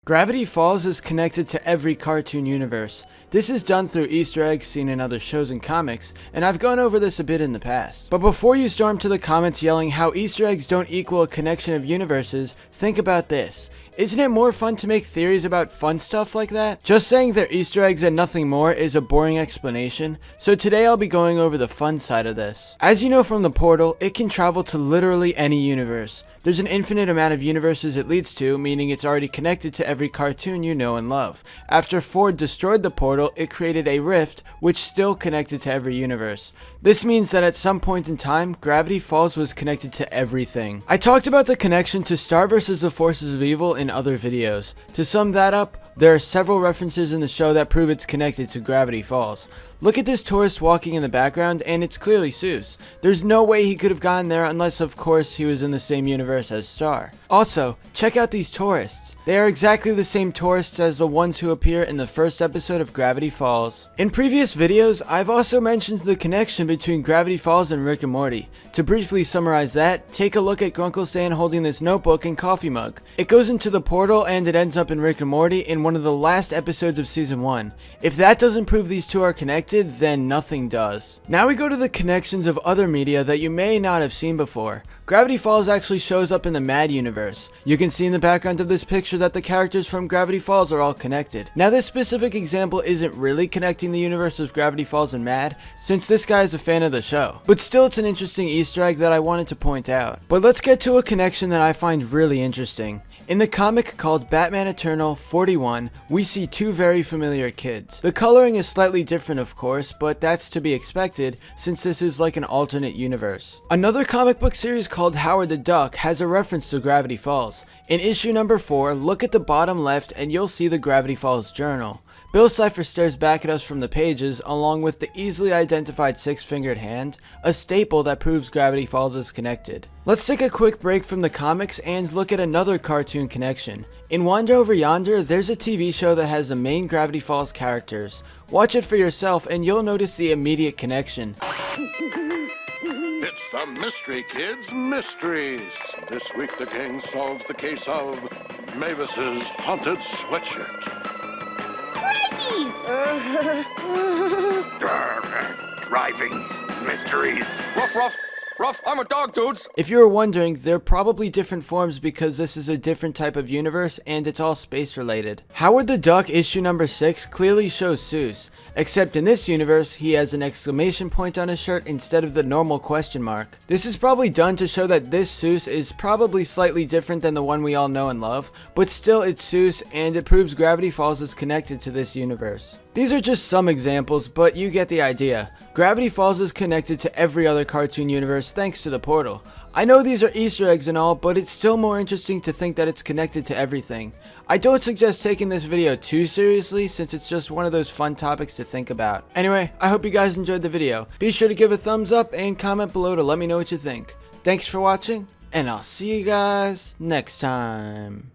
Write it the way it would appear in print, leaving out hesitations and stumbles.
Gravity Falls is connected to every cartoon universe. This is done through Easter eggs seen in other shows and comics, and I've gone over this a bit in the past. But before you storm to the comments yelling how Easter eggs don't equal a connection of universes, think about this. Isn't it more fun to make theories about fun stuff like that? Just saying they're Easter eggs and nothing more is a boring explanation, so today I'll be going over the fun side of this. As you know from the portal, it can travel to literally any universe. There's an infinite amount of universes it leads to, meaning it's already connected to every cartoon you know and love. After Ford destroyed the portal, it created a rift, which still connected to every universe. This means that at some point in time, Gravity Falls was connected to everything. I talked about the connection to Star vs. the Forces of Evil in other videos. To sum that up, there are several references in the show that prove it's connected to Gravity Falls. Look at this tourist walking in the background, and it's clearly Seuss. There's no way he could have gotten there unless, of course, he was in the same universe as Star. Also, check out these tourists. They are exactly the same tourists as the ones who appear in the first episode of Gravity Falls. In previous videos, I've also mentioned the connection between Gravity Falls and Rick and Morty. To briefly summarize that, take a look at Grunkle Stan holding this notebook and coffee mug. It goes into the portal and it ends up in Rick and Morty in one of the last episodes of season 1. If that doesn't prove these two are connected, then nothing does. Now we go to the connections of other media that you may not have seen before. Gravity Falls actually shows up in the Mad universe. You can see in the background of this picture that the characters from Gravity Falls are all connected. Now this specific example isn't really connecting the universe of Gravity Falls and Mad, since this guy is a fan of the show. But still, it's an interesting Easter egg that I wanted to point out. But let's get to a connection that I find really interesting. In the comic called Batman Eternal 41, we see two very familiar kids. The coloring is slightly different of course, but that's to be expected since this is like an alternate universe. Another comic book series called Howard the Duck has a reference to Gravity Falls. In issue number 4, look at the bottom left and you'll see the Gravity Falls journal. Bill Cipher stares back at us from the pages along with the easily identified six-fingered hand, a staple that proves Gravity Falls is connected. Let's take a quick break from the comics and look at another cartoon connection. In Wander Over Yonder, there's a TV show that has the main Gravity Falls characters. Watch it for yourself and you'll notice the immediate connection. It's the Mystery Kids Mysteries. This week the gang solves the case of Mavis's haunted sweatshirt. Driving mysteries. Ruff, I'm a dog, dudes. If you were wondering, they're probably different forms because this is a different type of universe and it's all space related. Howard the Duck issue number 6 clearly shows Seuss, except in this universe he has an exclamation point on his shirt instead of the normal question mark. This is probably done to show that this Seuss is probably slightly different than the one we all know and love, but still it's Seuss and it proves Gravity Falls is connected to this universe. These are just some examples, but you get the idea. Gravity Falls is connected to every other cartoon universe thanks to the portal. I know these are Easter eggs and all, but it's still more interesting to think that it's connected to everything. I don't suggest taking this video too seriously since it's just one of those fun topics to think about. Anyway, I hope you guys enjoyed the video. Be sure to give a thumbs up and comment below to let me know what you think. Thanks for watching, and I'll see you guys next time.